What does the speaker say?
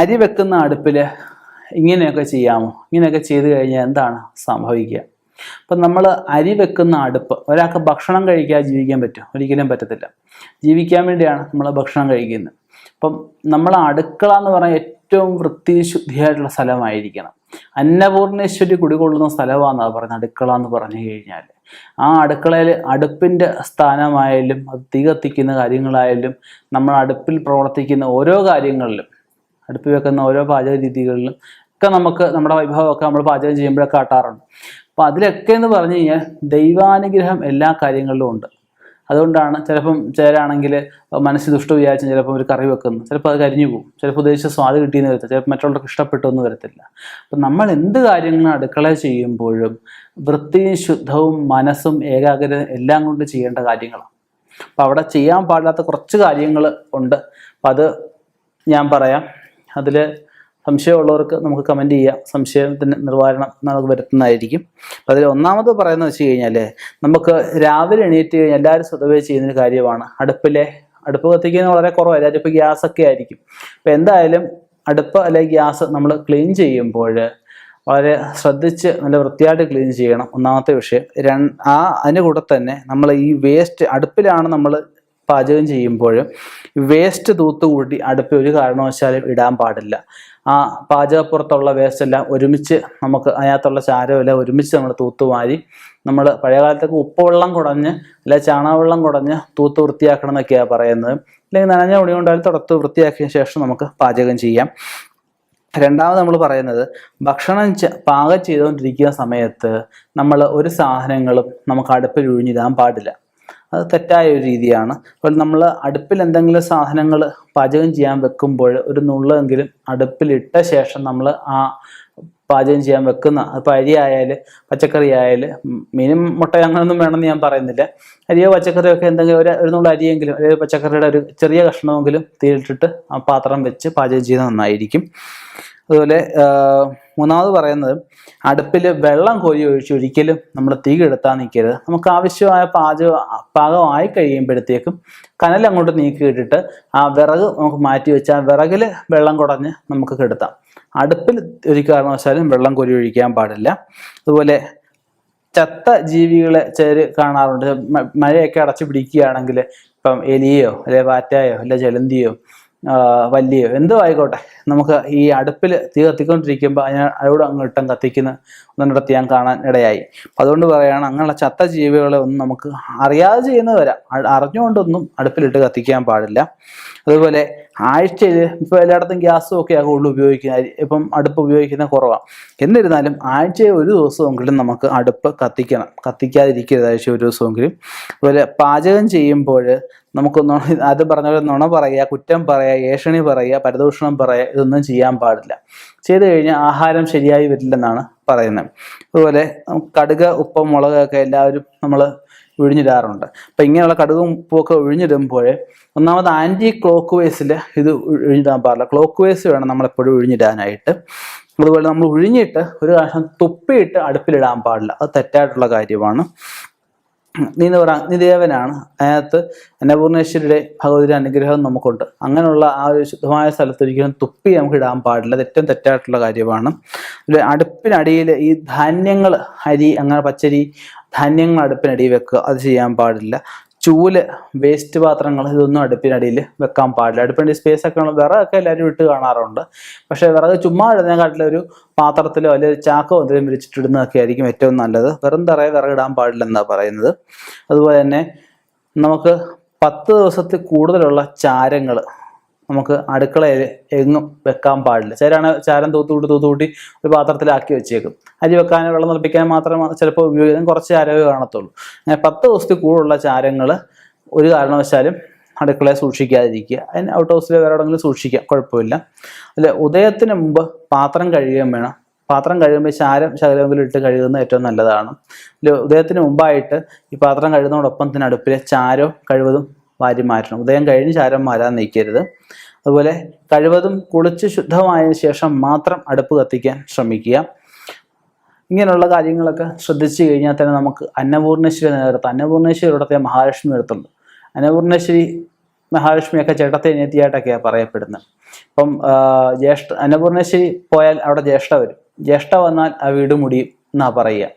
അരി വെക്കുന്ന അടുപ്പിൽ ഇങ്ങനെയൊക്കെ ചെയ്യാമോ? ഇങ്ങനെയൊക്കെ ചെയ്തു കഴിഞ്ഞാൽ എന്താണ് സംഭവിക്കുക? അപ്പം നമ്മൾ അരി വെക്കുന്ന അടുപ്പ്, ഒരാൾക്ക് ഭക്ഷണം കഴിക്കാതെ ജീവിക്കാൻ പറ്റും? ഒരിക്കലും പറ്റത്തില്ല. ജീവിക്കാൻ വേണ്ടിയാണ് നമ്മൾ ഭക്ഷണം കഴിക്കുന്നത്. അപ്പം നമ്മൾ അടുക്കള എന്ന് പറഞ്ഞാൽ ഏറ്റവും വൃത്തിശുദ്ധിയായിട്ടുള്ള സ്ഥലമായിരിക്കണം. അന്നപൂർണേശ്വരി കുടികൊള്ളുന്ന സ്ഥലമാണെന്നാണ് പറയുന്നത് അടുക്കള എന്ന് പറഞ്ഞു കഴിഞ്ഞാൽ. ആ അടുക്കളയിൽ അടുപ്പിൻ്റെ സ്ഥാനമായാലും അത് തീ കത്തിക്കുന്ന കാര്യങ്ങളായാലും നമ്മൾ അടുപ്പിൽ പ്രവർത്തിക്കുന്ന ഓരോ കാര്യങ്ങളിലും, അടുപ്പിൽ വെക്കുന്ന ഓരോ പാചക രീതികളിലും ഒക്കെ നമുക്ക് നമ്മുടെ വിഭവമൊക്കെ നമ്മൾ പാചകം ചെയ്യുമ്പോഴൊക്കെ കാട്ടാറുണ്ട്. അപ്പോൾ അതിലൊക്കെ എന്ന് പറഞ്ഞു കഴിഞ്ഞാൽ ദൈവാനുഗ്രഹം എല്ലാ കാര്യങ്ങളിലും ഉണ്ട്. അതുകൊണ്ടാണ് ചിലപ്പം ചിലരാണെങ്കിൽ മനസ്സിൽ ദുഷ്ട വിചാരിച്ചും ചിലപ്പോൾ ഒരു കറി വെക്കുന്നു, ചിലപ്പോൾ അത് കരിഞ്ഞു പോകും, ചിലപ്പോൾ ഉദ്ദേശിച്ച സ്വാദ് കിട്ടിയെന്ന് വരത്തില്ല, ചിലപ്പോൾ മറ്റുള്ളവർക്ക് ഇഷ്ടപ്പെട്ടൊന്നും വരത്തില്ല. അപ്പം നമ്മൾ എന്ത് കാര്യങ്ങളും അടുക്കള ചെയ്യുമ്പോഴും വൃത്തിയും ശുദ്ധവും മനസ്സും ഏകാഗ്രത എല്ലാം കൊണ്ട് ചെയ്യേണ്ട കാര്യങ്ങളാണ്. അപ്പം അവിടെ ചെയ്യാൻ പാടില്ലാത്ത കുറച്ച് കാര്യങ്ങൾ ഉണ്ട്. അപ്പം അത് ഞാൻ പറയാം. അതിൽ സംശയമുള്ളവർക്ക് നമുക്ക് കമൻറ്റ് ചെയ്യാം. സംശയത്തിന് നിർവ്വാരണം നമുക്ക് വരുത്തുന്നതായിരിക്കും. അപ്പം അതിൽ ഒന്നാമത് പറയുന്നത് വെച്ച് കഴിഞ്ഞാൽ, നമുക്ക് രാവിലെ എണീറ്റ് കഴിഞ്ഞാൽ എല്ലാവരും സ്വതവേ ചെയ്യുന്നൊരു കാര്യമാണ് അടുപ്പ് കത്തിക്കുന്നത് വളരെ കുറവാണ്. എല്ലാവരും ഇപ്പോൾ ഗ്യാസൊക്കെ ആയിരിക്കും. അപ്പം എന്തായാലും അടുപ്പ് അല്ലെങ്കിൽ ഗ്യാസ് നമ്മൾ ക്ലീൻ ചെയ്യുമ്പോൾ വളരെ ശ്രദ്ധിച്ച് നല്ല വൃത്തിയായിട്ട് ക്ലീൻ ചെയ്യണം, ഒന്നാമത്തെ വിഷയം. അതിൻ്റെ കൂടെ തന്നെ നമ്മൾ ഈ വേസ്റ്റ്, അടുപ്പിലാണ് നമ്മൾ പാചകം ചെയ്യുമ്പോൾ വേസ്റ്റ് തൂത്തുകൂട്ടി അടുപ്പിൽ ഒരു കാരണവശാലും ഇടാൻ പാടില്ല. ആ പാചകപ്പുറത്തുള്ള വേസ്റ്റ് എല്ലാം ഒരുമിച്ച്, നമുക്ക് അതിനകത്തുള്ള ചാരമെല്ലാം ഒരുമിച്ച് നമ്മൾ തൂത്തുമാരി, നമ്മൾ പഴയകാലത്തൊക്കെ ഉപ്പുവെള്ളം കുടഞ്ഞ് അല്ലെ ചാണകവെള്ളം കുടഞ്ഞ് തൂത്ത് വൃത്തിയാക്കണം എന്നൊക്കെയാണ് പറയുന്നത്. അല്ലെങ്കിൽ നനഞ്ഞ തുണി കൊണ്ടാലും തുടത്ത് വൃത്തിയാക്കിയ ശേഷം നമുക്ക് പാചകം ചെയ്യാം. രണ്ടാമത് നമ്മൾ പറയുന്നത്, ഭക്ഷണം പാകം ചെയ്തുകൊണ്ടിരിക്കുന്ന സമയത്ത് നമ്മൾ ഒരു സാധനങ്ങളും നമുക്ക് അടുപ്പിൽ ഒഴിഞ്ഞിടാൻ പാടില്ല. അത് തെറ്റായ ഒരു രീതിയാണ്. അപ്പോൾ നമ്മൾ അടുപ്പിൽ എന്തെങ്കിലും സാധനങ്ങൾ പാചകം ചെയ്യാൻ വെക്കുമ്പോൾ ഒരു നുള്ളെങ്കിലും അടുപ്പിലിട്ട ശേഷം നമ്മൾ ആ പാചകം ചെയ്യാൻ വെക്കുന്ന, ഇപ്പോൾ അരി ആയാലും പച്ചക്കറി ആയാലും, മീനും മുട്ട അങ്ങനെയൊന്നും വേണമെന്ന് ഞാൻ പറയുന്നില്ല, അരിയോ പച്ചക്കറിയോ ഒക്കെ എന്തെങ്കിലും ഒരു നുള്ള അരിയെങ്കിലും അല്ലെങ്കിൽ പച്ചക്കറിയുടെ ഒരു ചെറിയ കഷ്ണമെങ്കിലും തീയിലിട്ടിട്ട് ആ പാത്രം വെച്ച് പാചകം ചെയ്യുന്നത് നന്നായിരിക്കും. അതുപോലെ മൂന്നാമത് പറയുന്നത്, അടുപ്പിൽ വെള്ളം കോരി ഒഴിച്ചൊരിക്കലും നമ്മൾ തീ കെടുത്താൻ നിൽക്കരുത്. നമുക്ക് ആവശ്യമായ പാകമായി കഴിയുമ്പോഴത്തേക്കും കനൽ അങ്ങോട്ട് നീക്കിയിട്ടിട്ട് ആ വിറക് നമുക്ക് മാറ്റി വെച്ചാൽ വിറകിൽ വെള്ളം കുടഞ്ഞ് നമുക്ക് കെടുത്താം. അടുപ്പിൽ ഒരു കാരണവശാലും വെള്ളം കോരി ഒഴിക്കാൻ പാടില്ല. അതുപോലെ ചത്ത ജീവികളെ ചിലർ കാണാറുണ്ട്. മഴയൊക്കെ അടച്ചു പിടിക്കുകയാണെങ്കിൽ, ഇപ്പം എലിയോ അല്ലെ പാറ്റയോ അല്ലെ ചെലന്തിയോ വല്ലിയോ എന്തോ ആയിക്കോട്ടെ, നമുക്ക് ഈ അടുപ്പിൽ തീ കത്തിക്കൊണ്ടിരിക്കുമ്പോൾ അതിനോട് അങ്ങോട്ടും കത്തിക്കുന്ന ഒന്നിടത്ത് ഞാൻ കാണാൻ ഇടയായി. അതുകൊണ്ട് പറയുകയാണ്, അങ്ങനെയുള്ള ചത്ത ജീവികളെ ഒന്നും നമുക്ക് അറിയാതെ ചെയ്യുന്നത് വരാം, അറിഞ്ഞുകൊണ്ടൊന്നും അടുപ്പിലിട്ട് കത്തിക്കാൻ പാടില്ല. അതുപോലെ ആഴ്ചയിൽ, ഇപ്പോൾ എല്ലായിടത്തും ഗ്യാസും ഒക്കെ ആകുള്ളൂ ഉപയോഗിക്കുന്നത്, ഇപ്പം അടുപ്പ് ഉപയോഗിക്കുന്നത് കുറവാണ്. എന്നിരുന്നാലും ആഴ്ചയിൽ ഒരു ദിവസമെങ്കിലും നമുക്ക് അടുപ്പ് കത്തിക്കാതിരിക്കരുത്, ആഴ്ച ഒരു ദിവസമെങ്കിലും. അതുപോലെ പാചകം ചെയ്യുമ്പോൾ നമുക്ക് അത് പറഞ്ഞ പോലെ നുണ പറയുക, കുറ്റം പറയുക, ഏഷണി പറയുക, പരദൂഷണം പറയുക, ഇതൊന്നും ചെയ്യാൻ പാടില്ല. ചെയ്തു കഴിഞ്ഞാൽ ആഹാരം ശരിയായി വരില്ലെന്നാണ് പറയുന്നത്. അതുപോലെ കടുക്, ഉപ്പ്, മുളകൊക്കെ എല്ലാവരും നമ്മൾ ഒഴിഞ്ഞിടാറുണ്ട്. അപ്പം ഇങ്ങനെയുള്ള കടുകും ഉപ്പൊക്കെ ഒഴിഞ്ഞിടുമ്പോൾ ഒന്നാമത് ആൻറ്റി ക്ലോക്ക് വൈസിൽ ഇത് ഒഴിഞ്ഞിടാൻ പാടില്ല. ക്ലോക്ക് വൈസ് വേണം നമ്മളെപ്പോഴും ഒഴിഞ്ഞിടാനായിട്ട്. അതുപോലെ നമ്മൾ ഒഴിഞ്ഞിട്ട് ഒരു പ്രാവശ്യം തുപ്പിയിട്ട് അടുപ്പിലിടാൻ പാടില്ല, അത് തെറ്റായിട്ടുള്ള കാര്യമാണ്. അഗ്നിദേവനാണ്, അതിനകത്ത് അന്നപൂർണേശ്വരിയുടെ ഭഗവതിയുടെ അനുഗ്രഹം നമുക്കുണ്ട്. അങ്ങനെയുള്ള ആ ഒരു ശുദ്ധമായ സ്ഥലത്തൊരിക്കലും തുപ്പി നമുക്ക് ഇടാൻ പാടില്ല, ഏറ്റവും തെറ്റായിട്ടുള്ള കാര്യമാണ്. അടുപ്പിനടിയിൽ ഈ ധാന്യങ്ങൾ, അരി, അങ്ങനെ പച്ചരി, ധാന്യങ്ങൾ അടുപ്പിനടിയിൽ വെക്കുക, അത് ചെയ്യാൻ പാടില്ല. ചൂല്, വേസ്റ്റ് പാത്രങ്ങൾ, ഇതൊന്നും അടുപ്പിനടിയിൽ വെക്കാൻ പാടില്ല. അടുപ്പിനടി സ്പേസ് ഒക്കെ വിറകൊക്കെ എല്ലാവരും ഇട്ട് കാണാറുണ്ട്. പക്ഷേ വിറക് ചുമ്മാ ഇടുന്നതിനെക്കാട്ടിലും ഒരു പാത്രത്തിലോ അല്ലെങ്കിൽ ചാക്കോ എന്തെങ്കിലും വിരിച്ചിട്ടിടുന്നതൊക്കെ ആയിരിക്കും ഏറ്റവും നല്ലത്. വെറും തറയെ വിറകിടാൻ പാടില്ലെന്നാണ് പറയുന്നത്. അതുപോലെ തന്നെ നമുക്ക് 10 ദിവസത്തിൽ കൂടുതലുള്ള ചാരങ്ങൾ നമുക്ക് അടുക്കളയിൽ എങ്ങും വെക്കാൻ പാടില്ല. ചാരം തൂത്തുകൂട്ടി ഒരു പാത്രത്തിലാക്കി വെച്ചേക്കും. അരി വെക്കാനോ വെള്ളം തിളപ്പിക്കാനോ മാത്രം ചിലപ്പോൾ ഉപയോഗിക്കാൻ കുറച്ച് ചാരമേ കാണത്തുള്ളൂ. അങ്ങനെ 10 ദിവസത്തിൽ കൂടുതലുള്ള ചാരങ്ങൾ ഒരു കാരണവശാലും അടുക്കളയെ സൂക്ഷിക്കാതിരിക്കുക. അതിന് ഔട്ട് ഹൗസിൽ വേറെ എവിടെയെങ്കിലും സൂക്ഷിക്കാം, കുഴപ്പമില്ല. അല്ല, ഉദയത്തിന് മുമ്പ് പാത്രം കഴുകുകയും വേണം. പാത്രം കഴുകുമ്പോൾ ശകലമെങ്കിലും ഇട്ട് കഴുകുന്നത് ഏറ്റവും നല്ലതാണ്. ഉദയത്തിന് മുമ്പായിട്ട് ഈ പാത്രം കഴുകുന്നതോടൊപ്പം തന്നെ അടുപ്പിലെ ചാരവും കഴിവതും വാരി മാറ്റണം. ഉദയം കഴിഞ്ഞ് ചാരം മാരാൻ നിൽക്കരുത്. അതുപോലെ കഴിവതും കുളിച്ച് ശുദ്ധമായതിനു ശേഷം മാത്രം അടുപ്പ് കത്തിക്കാൻ ശ്രമിക്കുക. ഇങ്ങനെയുള്ള കാര്യങ്ങളൊക്കെ ശ്രദ്ധിച്ചു കഴിഞ്ഞാൽ തന്നെ നമുക്ക് അന്നപൂർണേശ്വരി നിലനിർത്താം. അന്നപൂർണേശ്വരിയോടത്തെ മഹാലക്ഷ്മി എടുത്തുള്ളൂ. അന്നപൂർണേശ്വരി മഹാലക്ഷ്മിയൊക്കെ ചേട്ടത്തെ അനിയത്തിയായിട്ടൊക്കെയാണ് പറയപ്പെടുന്നത്. ഇപ്പം അന്നപൂർണേശ്വരി പോയാൽ അവിടെ ജ്യേഷ്ഠ വരും. ജ്യേഷ്ഠ വന്നാൽ ആ വീട് മുടിയും എന്നാ പറയുക.